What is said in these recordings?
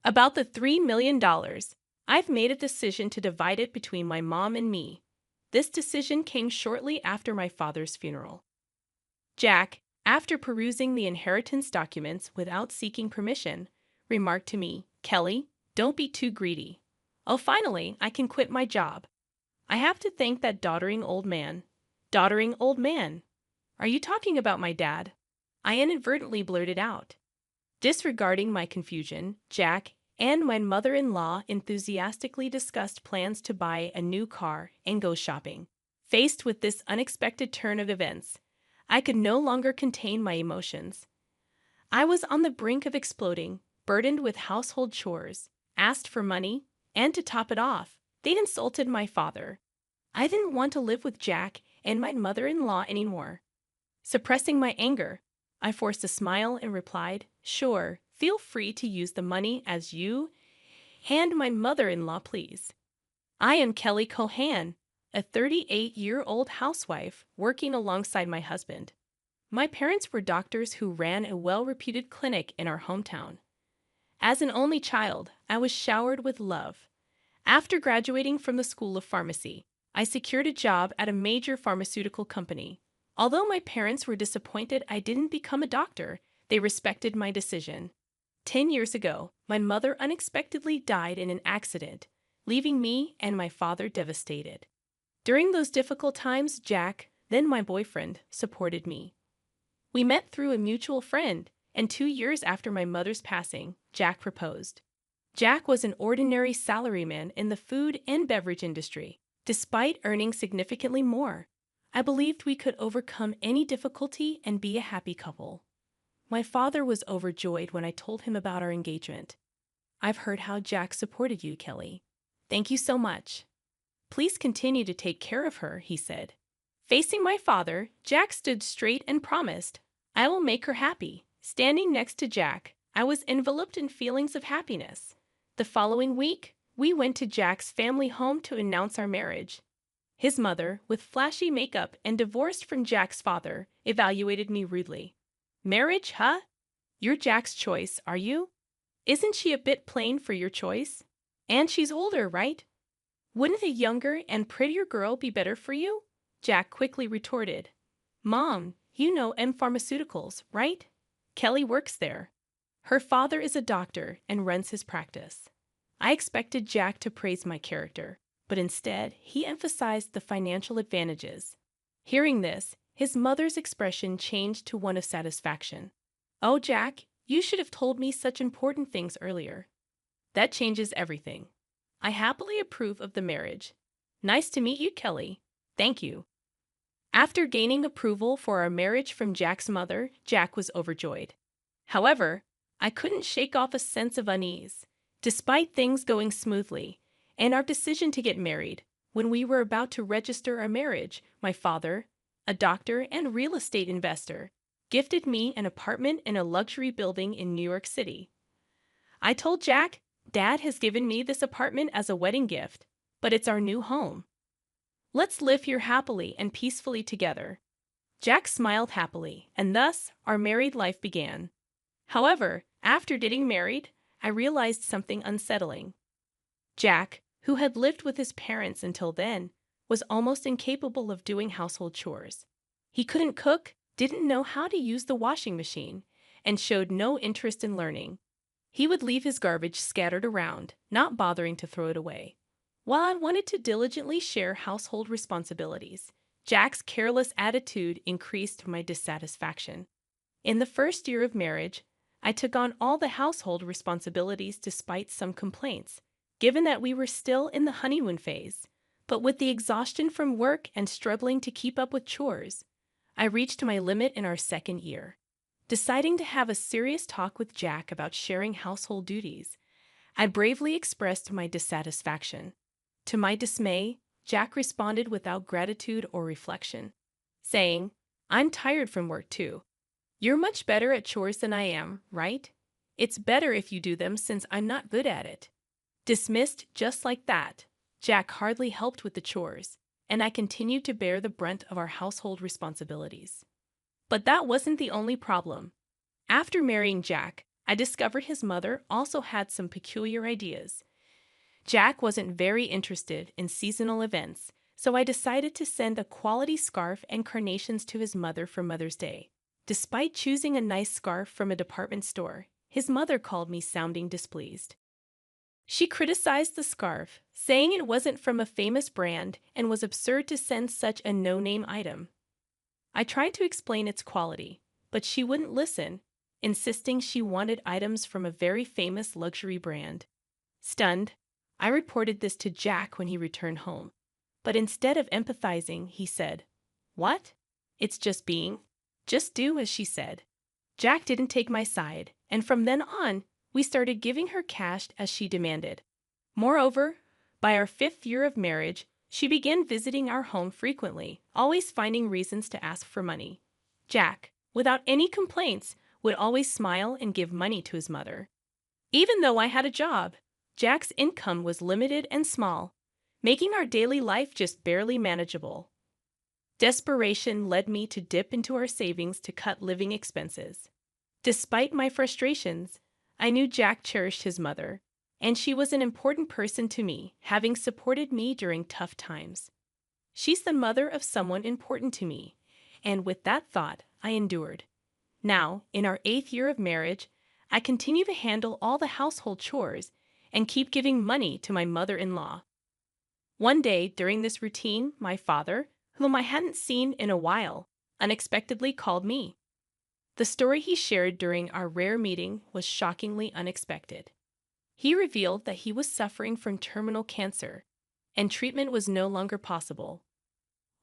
About the $3 million, I've made a decision to divide it between my mom and me. This decision came shortly after my father's funeral. Jack, after perusing the inheritance documents without seeking permission, remarked to me, "Kelly, don't be too greedy. Oh, finally, I can quit my job. I have to thank that doddering old man." Doddering old man? Are you talking about my dad? I inadvertently blurted out. Disregarding my confusion, Jack and my mother-in-law enthusiastically discussed plans to buy a new car and go shopping. Faced with this unexpected turn of events, I could no longer contain my emotions. I was on the brink of exploding, burdened with household chores, asked for money, and to top it off, they'd insulted my father. I didn't want to live with Jack and my mother-in-law anymore. Suppressing my anger, I forced a smile and replied, "Sure, feel free to use the money as you and my mother-in-law please. I am Kelly Cohan, a 38-year-old housewife working alongside my husband. My parents were doctors who ran a well-reputed clinic in our hometown. As an only child, I was showered with love. After graduating from the School of Pharmacy, I secured a job at a major pharmaceutical company. Although my parents were disappointed I didn't become a doctor, they respected my decision. 10 years ago, my mother unexpectedly died in an accident, leaving me and my father devastated. During those difficult times, Jack, then my boyfriend, supported me. We met through a mutual friend, and 2 years after my mother's passing, Jack proposed. Jack was an ordinary salaryman in the food and beverage industry. Despite earning significantly more, I believed we could overcome any difficulty and be a happy couple. My father was overjoyed when I told him about our engagement. "I've heard how Jack supported you, Kelly. Thank you so much. Please continue to take care of her," he said. Facing my father, Jack stood straight and promised, "I will make her happy." Standing next to Jack, I was enveloped in feelings of happiness. The following week, we went to Jack's family home to announce our marriage. His mother, with flashy makeup and divorced from Jack's father, evaluated me rudely. "Marriage, huh? You're Jack's choice, are you? Isn't she a bit plain for your choice? And she's older, right? Wouldn't a younger and prettier girl be better for you?" Jack quickly retorted, "Mom, you know M Pharmaceuticals, right? Kelly works there. Her father is a doctor and runs his practice." I expected Jack to praise my character, but instead, he emphasized the financial advantages. Hearing this, his mother's expression changed to one of satisfaction. "Oh, Jack, you should have told me such important things earlier. That changes everything. I happily approve of the marriage. Nice to meet you, Kelly. Thank you." After gaining approval for our marriage from Jack's mother, Jack was overjoyed. However, I couldn't shake off a sense of unease. Despite things going smoothly, and our decision to get married, when we were about to register our marriage, my father, a doctor and real estate investor, gifted me an apartment in a luxury building in New York City. I told Jack, "Dad has given me this apartment as a wedding gift, but it's our new home. Let's live here happily and peacefully together." Jack smiled happily, and thus our married life began. However, after getting married, I realized something unsettling. Jack, who had lived with his parents until then, was almost incapable of doing household chores. He couldn't cook, didn't know how to use the washing machine, and showed no interest in learning. He would leave his garbage scattered around, not bothering to throw it away. While I wanted to diligently share household responsibilities, Jack's careless attitude increased my dissatisfaction. In the first year of marriage, I took on all the household responsibilities despite some complaints, given that we were still in the honeymoon phase. But with the exhaustion from work and struggling to keep up with chores, I reached my limit in our second year. Deciding to have a serious talk with Jack about sharing household duties, I bravely expressed my dissatisfaction. To my dismay, Jack responded without gratitude or reflection, saying, "I'm tired from work too. You're much better at chores than I am, right? It's better if you do them since I'm not good at it." Dismissed just like that, Jack hardly helped with the chores, and I continued to bear the brunt of our household responsibilities. But that wasn't the only problem. After marrying Jack, I discovered his mother also had some peculiar ideas. Jack wasn't very interested in seasonal events, so I decided to send a quality scarf and carnations to his mother for Mother's Day. Despite choosing a nice scarf from a department store, his mother called me sounding displeased. She criticized the scarf, saying it wasn't from a famous brand and was absurd to send such a no-name item. I tried to explain its quality, but she wouldn't listen, insisting she wanted items from a very famous luxury brand. Stunned, I reported this to Jack when he returned home. But instead of empathizing, he said, "What? It's just being. Just do as she said." Jack didn't take my side, and from then on, we started giving her cash as she demanded. Moreover, by our 5th year of marriage, she began visiting our home frequently, always finding reasons to ask for money. Jack, without any complaints, would always smile and give money to his mother. Even though I had a job, Jack's income was limited and small, making our daily life just barely manageable. Desperation led me to dip into our savings to cut living expenses. Despite my frustrations, I knew Jack cherished his mother, and she was an important person to me, having supported me during tough times. She's the mother of someone important to me, and with that thought, I endured. Now, in our 8th year of marriage, I continue to handle all the household chores and keep giving money to my mother-in-law. One day during this routine, my father, whom I hadn't seen in a while, unexpectedly called me. The story he shared during our rare meeting was shockingly unexpected. He revealed that he was suffering from terminal cancer, and treatment was no longer possible.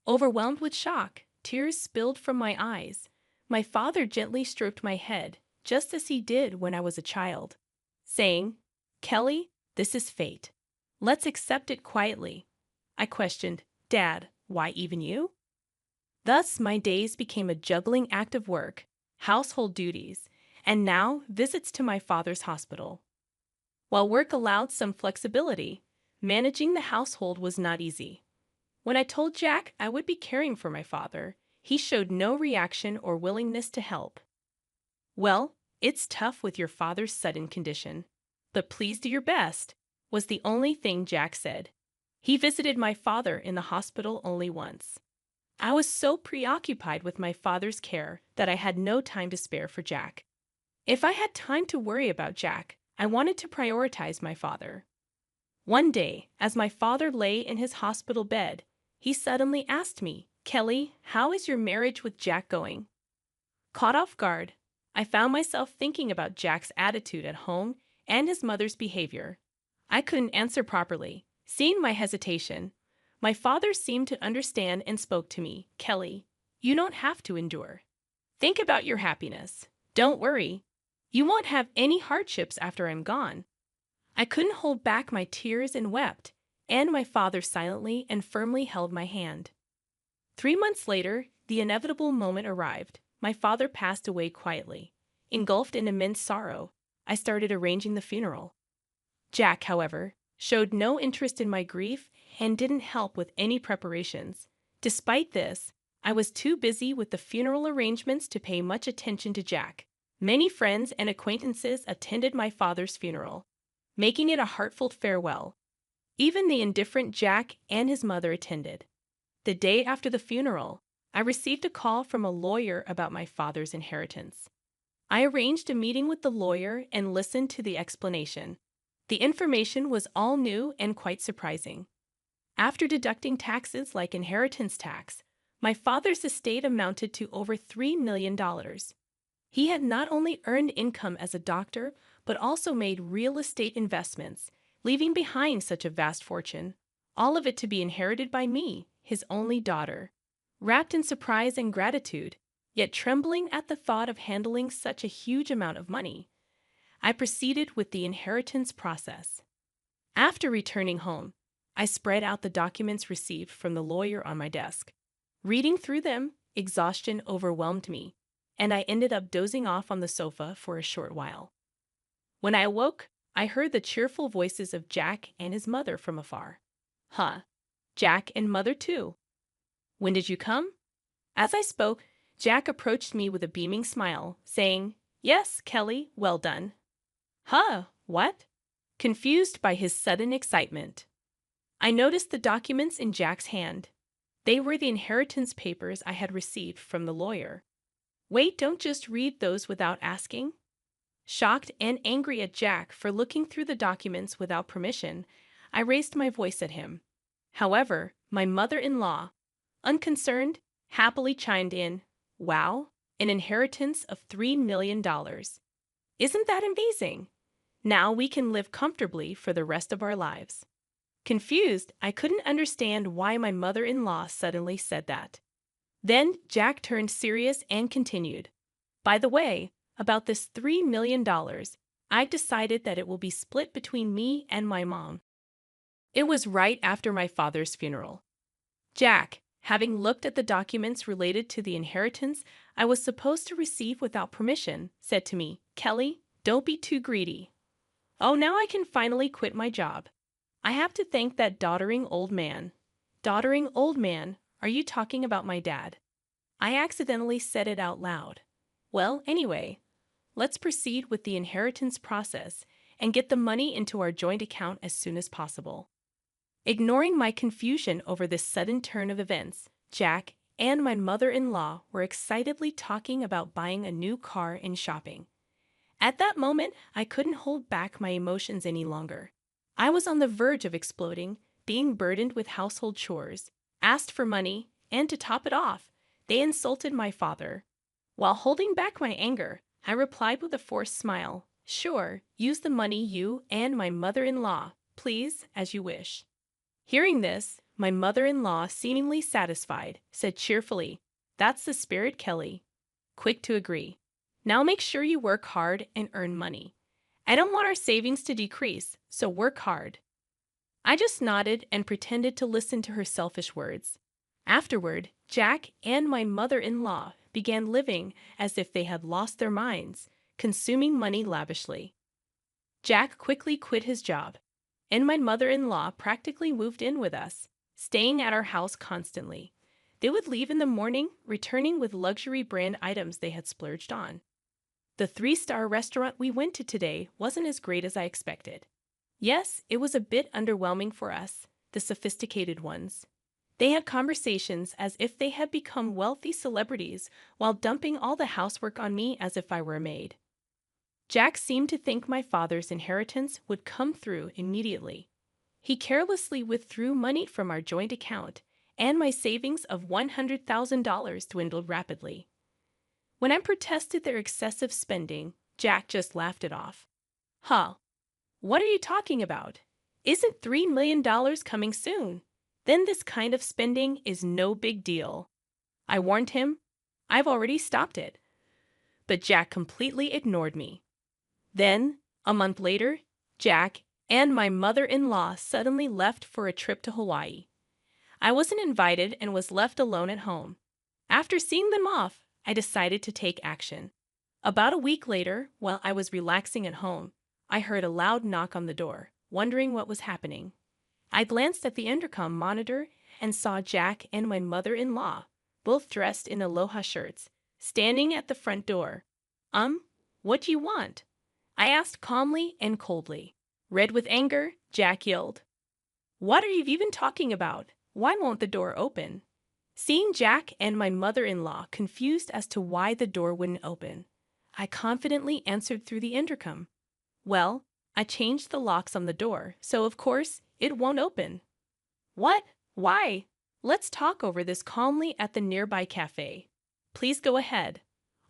Overwhelmed with shock, tears spilled from my eyes. My father gently stroked my head, just as he did when I was a child, saying, "Kelly, this is fate. Let's accept it quietly." I questioned, "Dad, why even you?" Thus, my days became a juggling act of work, household duties, and now visits to my father's hospital. While work allowed some flexibility, managing the household was not easy. When I told Jack I would be caring for my father, he showed no reaction or willingness to help. "Well, it's tough with your father's sudden condition, but please do your best," was the only thing Jack said. He visited my father in the hospital only once. I was so preoccupied with my father's care that I had no time to spare for Jack. If I had time to worry about Jack, I wanted to prioritize my father. One day, as my father lay in his hospital bed, he suddenly asked me, "Kelly, how is your marriage with Jack going?" Caught off guard, I found myself thinking about Jack's attitude at home and his mother's behavior. I couldn't answer properly. Seeing my hesitation, my father seemed to understand and spoke to me, "Kelly, you don't have to endure. Think about your happiness. Don't worry. You won't have any hardships after I'm gone." I couldn't hold back my tears and wept, and my father silently and firmly held my hand. 3 months later, the inevitable moment arrived. My father passed away quietly. Engulfed in immense sorrow, I started arranging the funeral. Jack, however, showed no interest in my grief and didn't help with any preparations. Despite this, I was too busy with the funeral arrangements to pay much attention to Jack. Many friends and acquaintances attended my father's funeral, making it a heartfelt farewell. Even the indifferent Jack and his mother attended. The day after the funeral, I received a call from a lawyer about my father's inheritance. I arranged a meeting with the lawyer and listened to the explanation. The information was all new and quite surprising. After deducting taxes like inheritance tax, my father's estate amounted to over $3 million. He had not only earned income as a doctor, but also made real estate investments, leaving behind such a vast fortune, all of it to be inherited by me, his only daughter. Wrapped in surprise and gratitude, yet trembling at the thought of handling such a huge amount of money, I proceeded with the inheritance process. After returning home, I spread out the documents received from the lawyer on my desk. Reading through them, exhaustion overwhelmed me, and I ended up dozing off on the sofa for a short while. When I awoke, I heard the cheerful voices of Jack and his mother from afar. "Huh, Jack and mother too. When did you come?" As I spoke, Jack approached me with a beaming smile, saying, "Yes, Kelly, well done. Huh, what? Confused by his sudden excitement, I noticed the documents in Jack's hand. They were the inheritance papers I had received from the lawyer. Wait, don't just read those without asking. Shocked and angry at Jack for looking through the documents without permission, I raised my voice at him. However, my mother-in-law, unconcerned, happily chimed in, "Wow, an inheritance of $3 million. Isn't that amazing? Now we can live comfortably for the rest of our lives." Confused, I couldn't understand why my mother-in-law suddenly said that. Then Jack turned serious and continued, "By the way, about this $3 million, I've decided that it will be split between me and my mom." It was right after my father's funeral. Jack, having looked at the documents related to the inheritance I was supposed to receive without permission, said to me, "Kelly, don't be too greedy." Oh, now I can finally quit my job. I have to thank that doddering old man. Doddering old man, are you talking about my dad? I accidentally said it out loud. Well, anyway, let's proceed with the inheritance process and get the money into our joint account as soon as possible. Ignoring my confusion over this sudden turn of events, Jack and my mother-in-law were excitedly talking about buying a new car and shopping. At that moment, I couldn't hold back my emotions any longer. I was on the verge of exploding, being burdened with household chores, asked for money, and to top it off, they insulted my father. While holding back my anger, I replied with a forced smile, "Sure, use the money you and my mother-in-law, please, as you wish." Hearing this, my mother-in-law, seemingly satisfied, said cheerfully, "That's the spirit, Kelly." Quick to agree. "Now make sure you work hard and earn money. I don't want our savings to decrease, so work hard." I just nodded and pretended to listen to her selfish words. Afterward, Jack and my mother-in-law began living as if they had lost their minds, consuming money lavishly. Jack quickly quit his job, and my mother-in-law practically moved in with us, staying at our house constantly. They would leave in the morning, returning with luxury brand items they had splurged on. The 3-star restaurant we went to today wasn't as great as I expected. Yes, it was a bit underwhelming for us, the sophisticated ones. They had conversations as if they had become wealthy celebrities while dumping all the housework on me as if I were a maid. Jack seemed to think my father's inheritance would come through immediately. He carelessly withdrew money from our joint account, and my savings of $100,000 dwindled rapidly. When I protested their excessive spending, Jack just laughed it off. "Huh, what are you talking about? Isn't $3 million coming soon? Then this kind of spending is no big deal." I warned him, "I've already stopped it." But Jack completely ignored me. Then, a month later, Jack and my mother-in-law suddenly left for a trip to Hawaii. I wasn't invited and was left alone at home. After seeing them off, I decided to take action. About a week later, while I was relaxing at home, I heard a loud knock on the door, wondering what was happening. I glanced at the intercom monitor and saw Jack and my mother-in-law, both dressed in aloha shirts, standing at the front door. What do you want?" I asked calmly and coldly. Red with anger, Jack yelled, "What are you even talking about? Why won't the door open?" Seeing Jack and my mother-in-law confused as to why the door wouldn't open, I confidently answered through the intercom, "Well, I changed the locks on the door, so of course it won't open." "What? Why? Let's talk over this calmly at the nearby cafe." "Please go ahead.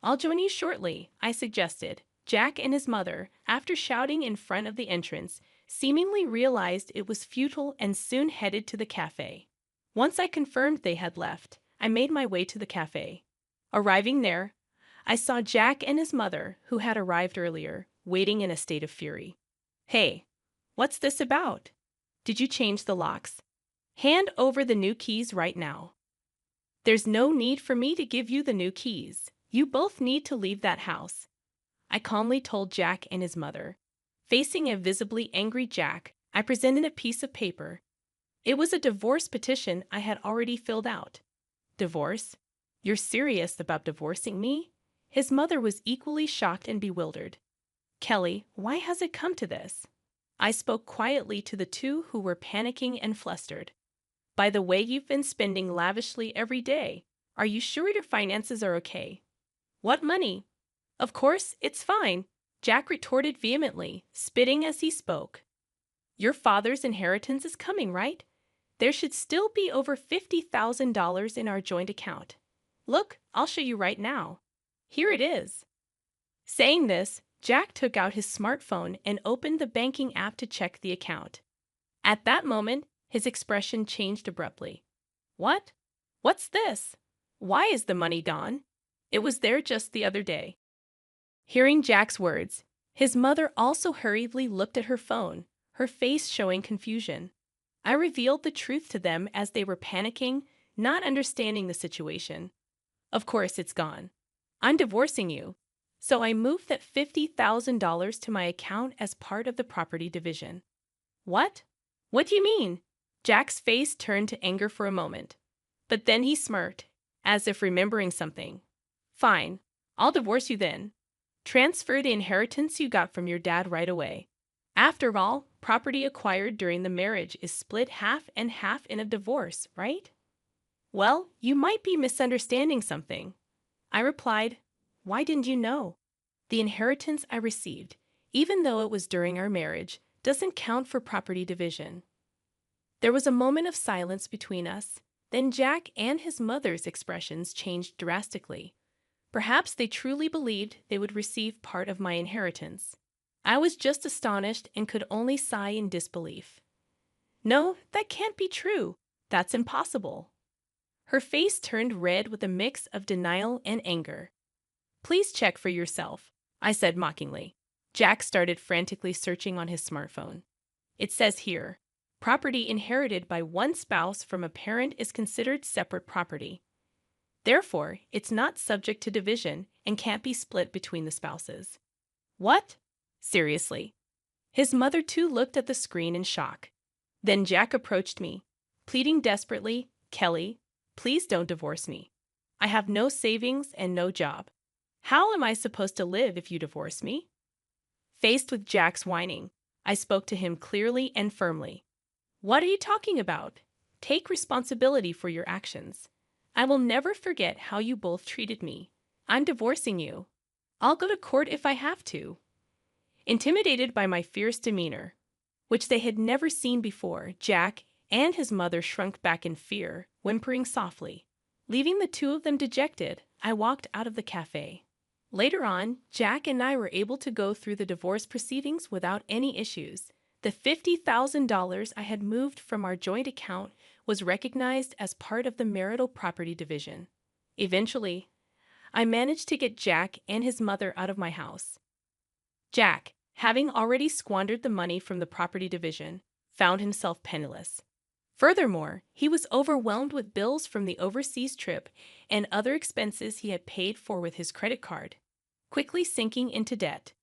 I'll join you shortly," I suggested. Jack and his mother, after shouting in front of the entrance, seemingly realized it was futile and soon headed to the cafe. Once I confirmed they had left, I made my way to the cafe. Arriving there, I saw Jack and his mother, who had arrived earlier, waiting in a state of fury. "Hey, what's this about? Did you change the locks? Hand over the new keys right now." "There's no need for me to give you the new keys. You both need to leave that house," I calmly told Jack and his mother. Facing a visibly angry Jack, I presented a piece of paper. It was a divorce petition I had already filled out. "Divorce? You're serious about divorcing me?" His mother was equally shocked and bewildered. Kelly, why has it come to this? I spoke quietly to the two who were panicking and flustered. By the way, you've been spending lavishly every day. Are you sure your finances are okay? What money? Of course, it's fine, Jack retorted vehemently, spitting as he spoke. Your father's inheritance is coming, right? There should still be over $50,000 in our joint account. Look, I'll show you right now. Here it is. Saying this, Jack took out his smartphone and opened the banking app to check the account. At that moment, his expression changed abruptly. What? What's this? Why is the money gone? It was there just the other day. Hearing Jack's words, his mother also hurriedly looked at her phone, her face showing confusion. I revealed the truth to them as they were panicking, not understanding the situation. Of course, it's gone. I'm divorcing you. So I moved that $50,000 to my account as part of the property division. What? What do you mean? Jack's face turned to anger for a moment. But then he smirked, as if remembering something. Fine, I'll divorce you then. Transfer the inheritance you got from your dad right away. After all, property acquired during the marriage is split half and half in a divorce, right? Well, you might be misunderstanding something. I replied, why didn't you know? The inheritance I received, even though it was during our marriage, doesn't count for property division. There was a moment of silence between us. Then Jack and his mother's expressions changed drastically. Perhaps they truly believed they would receive part of my inheritance. I was just astonished and could only sigh in disbelief. No, that can't be true. That's impossible. Her face turned red with a mix of denial and anger. Please check for yourself, I said mockingly. Jack started frantically searching on his smartphone. It says here, property inherited by one spouse from a parent is considered separate property. Therefore, it's not subject to division and can't be split between the spouses. What? Seriously? His mother too looked at the screen in shock. Then Jack approached me, pleading desperately, Kelly, please don't divorce me. I have no savings and no job. How am I supposed to live if you divorce me? Faced with Jack's whining, I spoke to him clearly and firmly. What are you talking about? Take responsibility for your actions. I will never forget how you both treated me. I'm divorcing you. I'll go to court if I have to. Intimidated by my fierce demeanor, which they had never seen before, Jack and his mother shrunk back in fear, whimpering softly. Leaving the two of them dejected, I walked out of the cafe. Later on, Jack and I were able to go through the divorce proceedings without any issues. The $50,000 I had moved from our joint account was recognized as part of the marital property division. Eventually, I managed to get Jack and his mother out of my house. Jack, having already squandered the money from the property division, found himself penniless. Furthermore, he was overwhelmed with bills from the overseas trip and other expenses he had paid for with his credit card, quickly sinking into debt.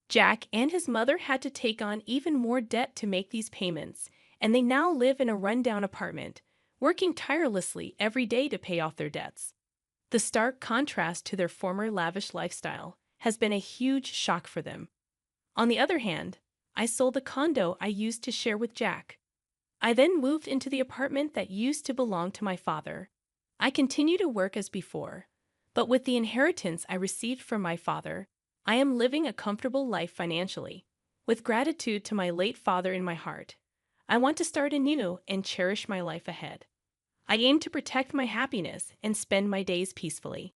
Jack and his mother had to take on even more debt to make these payments, and they now live in a rundown apartment, working tirelessly every day to pay off their debts. The stark contrast to their former lavish lifestyle has been a huge shock for them. On the other hand, I sold the condo I used to share with Jack. I then moved into the apartment that used to belong to my father. I continue to work as before, but with the inheritance I received from my father, I am living a comfortable life financially. With gratitude to my late father in my heart, I want to start anew and cherish my life ahead. I aim to protect my happiness and spend my days peacefully.